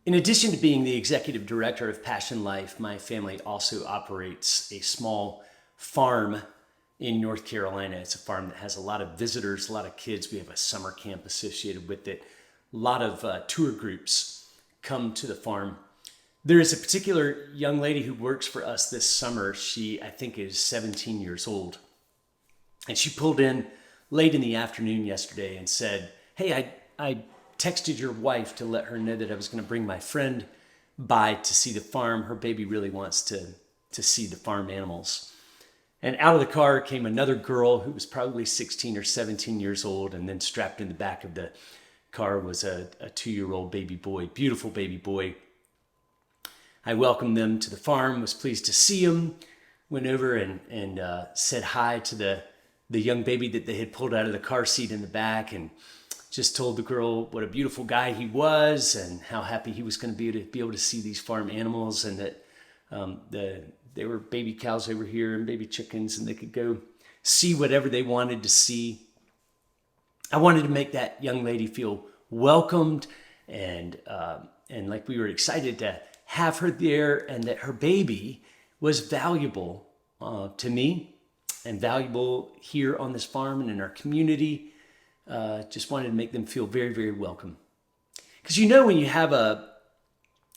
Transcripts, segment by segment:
In addition to being the executive director of PassionLife, my family also operates a small farm in North Carolina. It's a farm that has a lot of visitors, a lot of kids. We have a summer camp associated with it. A lot of tour groups come to the farm. There is a particular young lady who works for us this summer. She, I think, is 17 years old. And she pulled in late in the afternoon yesterday and said, "Hey, I texted your wife to let her know that I was going to bring my friend by to see the farm. Her baby really wants to see the farm animals." And out of the car came another girl who was probably 16 or 17 years old. And then strapped in the back of the car was a 2-year-old baby boy, beautiful baby boy. I welcomed them to the farm, was pleased to see him, went over and said hi to the young baby that they had pulled out of the car seat in the back, and just told the girl what a beautiful guy he was and how happy he was going to be able to see these farm animals, and that there were baby cows over here and baby chickens, and they could go see whatever they wanted to see. I wanted to make that young lady feel welcomed and like we were excited to have her there, and that her baby was valuable to me and valuable here on this farm and in our community. Just wanted to make them feel very, very welcome. Because when you have a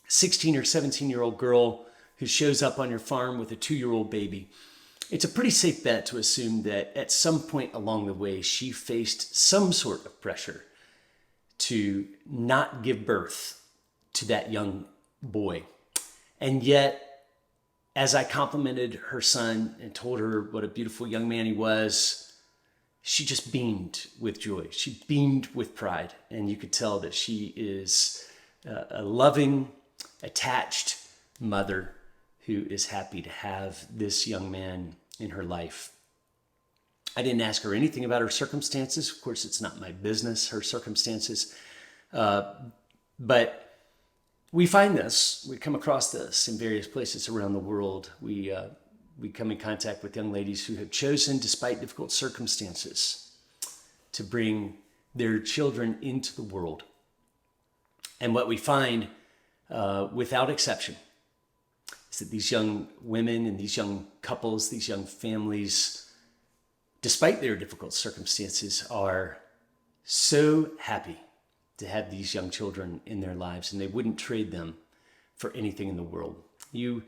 16 or 17-year-old girl who shows up on your farm with a 2-year-old baby, it's a pretty safe bet to assume that at some point along the way, she faced some sort of pressure to not give birth to that young boy. And yet, as I complimented her son and told her what a beautiful young man he was, she just beamed with joy. She beamed with pride. And you could tell that she is a loving, attached mother who is happy to have this young man in her life. I didn't ask her anything about her circumstances. Of course, it's not my business, her circumstances. But we find this, we come across this in various places around the world. We come in contact with young ladies who have chosen, despite difficult circumstances, to bring their children into the world. And what we find, without exception, is that these young women and these young couples, these young families, despite their difficult circumstances, are so happy to have these young children in their lives, and they wouldn't trade them for anything in the world. You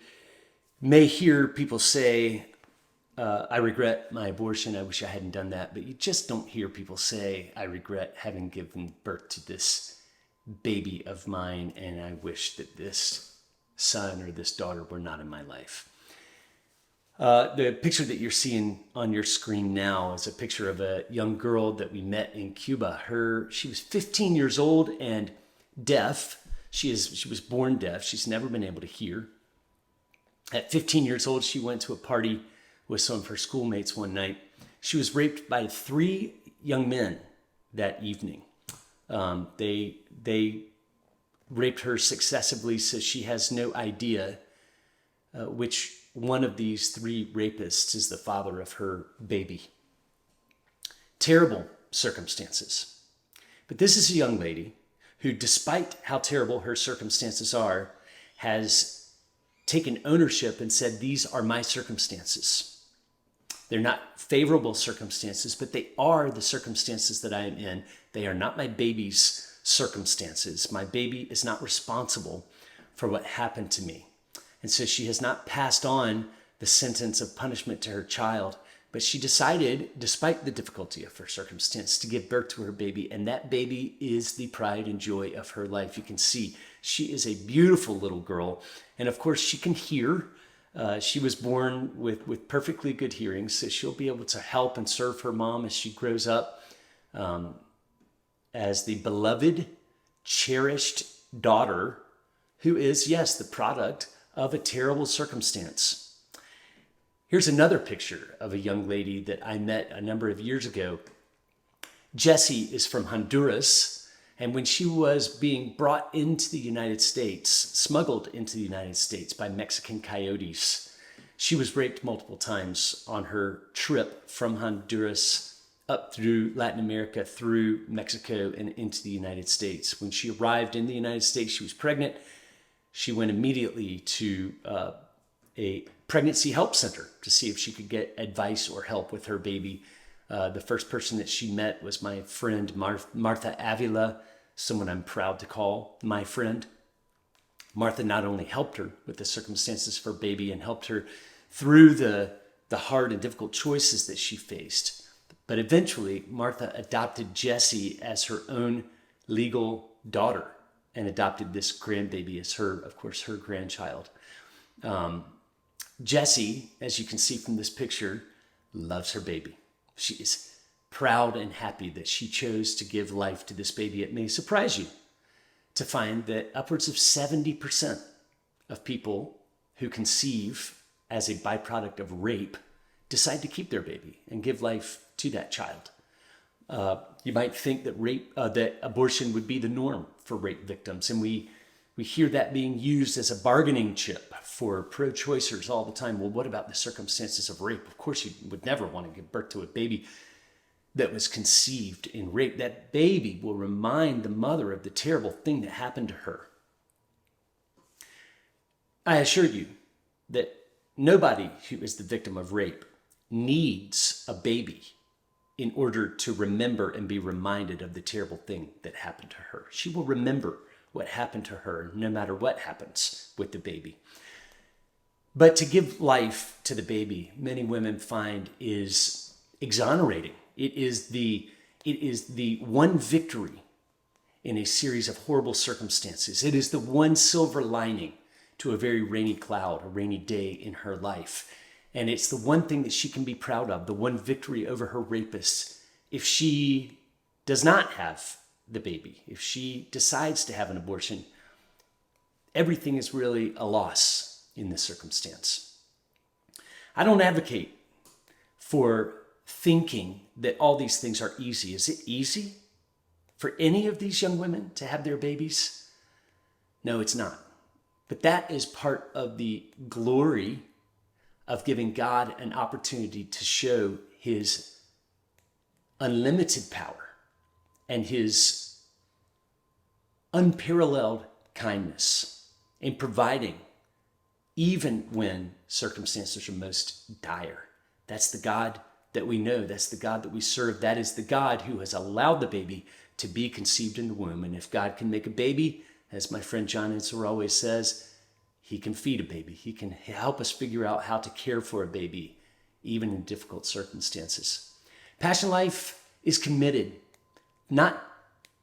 may hear people say, "I regret my abortion. I wish I hadn't done that." But you just don't hear people say, "I regret having given birth to this baby of mine, and I wish that this son or this daughter were not in my life." The picture that you're seeing on your screen now is a picture of a young girl that we met in Cuba. She was 15 years old and deaf. She was born deaf. She's never been able to hear. At 15 years old, she went to a party with some of her schoolmates one night. She was raped by 3 young men that evening. They raped her successively, so she has no idea which one of these 3 rapists is the father of her baby. Terrible circumstances. But this is a young lady who, despite how terrible her circumstances are, has taken ownership and said, "These are my circumstances. They're not favorable circumstances, but they are the circumstances that I am in. They are not my baby's circumstances. My baby is not responsible for what happened to me." And so she has not passed on the sentence of punishment to her child, but she decided, despite the difficulty of her circumstance, to give birth to her baby. And that baby is the pride and joy of her life. You can see she is a beautiful little girl. And of course, she can hear. She was born with perfectly good hearing, so she'll be able to help and serve her mom as she grows up as the beloved, cherished daughter who is, yes, the product of a terrible circumstance. Here's another picture of a young lady that I met a number of years ago. Jessie is from Honduras, and when she was being brought into the United States, smuggled into the United States by Mexican coyotes, she was raped multiple times on her trip from Honduras up through Latin America, through Mexico, and into the United States. When she arrived in the United States, she was pregnant. She went immediately to a pregnancy help center to see if she could get advice or help with her baby. The first person that she met was my friend Martha Avila, someone I'm proud to call my friend. Martha not only helped her with the circumstances of her baby and helped her through the hard and difficult choices that she faced, but eventually Martha adopted Jessie as her own legal daughter and adopted this grandbaby as her grandchild. Jessie, as you can see from this picture, loves her baby. She is proud and happy that she chose to give life to this baby. It may surprise you to find that upwards of 70% of people who conceive as a byproduct of rape decide to keep their baby and give life to that child. You might think that that abortion would be the norm for rape victims, and we hear that being used as a bargaining chip for pro-choicers all the time. Well, what about the circumstances of rape? Of course, you would never want to give birth to a baby that was conceived in rape. That baby will remind the mother of the terrible thing that happened to her. I assure you that nobody who is the victim of rape needs a baby in order to remember and be reminded of the terrible thing that happened to her. She will remember what happened to her no matter what happens with the baby. But to give life to the baby, many women find is exonerating. It is the one victory in a series of horrible circumstances. It is the one silver lining to a very rainy cloud, a rainy day in her life. And it's the one thing that she can be proud of, the one victory over her rapist. If she does not have the baby, if she decides to have an abortion, everything is really a loss in this circumstance. I don't advocate for thinking that all these things are easy. Is it easy for any of these young women to have their babies? No, it's not. But that is part of the glory of giving God an opportunity to show his unlimited power and his unparalleled kindness in providing even when circumstances are most dire. That's the God that we know. That's the God that we serve. That is the God who has allowed the baby to be conceived in the womb. And if God can make a baby, as my friend John Ensor always says, he can feed a baby. He can help us figure out how to care for a baby, even in difficult circumstances. Passion Life is committed not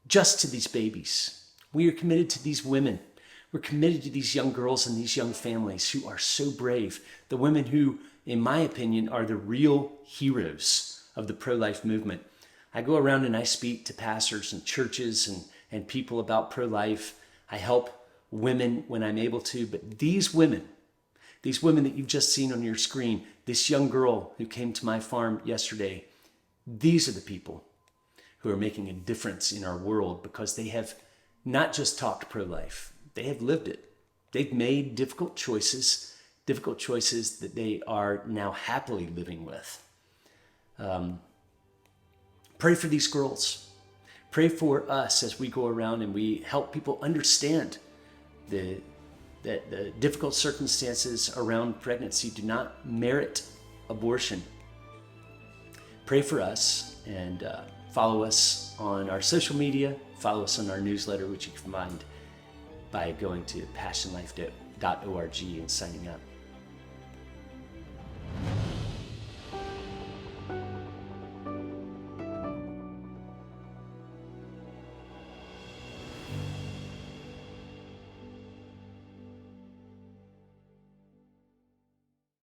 just to these babies. We are committed to these women. We're committed to these young girls and these young families who are so brave. The women who, in my opinion, are the real heroes of the pro-life movement. I go around and I speak to pastors and churches and people about pro-life. I help women when I'm able to, but these women that you've just seen on your screen, this young girl who came to my farm yesterday, these are the people who are making a difference in our world because they have not just talked pro-life, they have lived it. They've made difficult choices that they are now happily living with. Pray for these girls. Pray for us as we go around and we help people understand that the difficult circumstances around pregnancy do not merit abortion. Pray for us and follow us on our social media. Follow us on our newsletter, which you can find by going to passionlife.org and signing up.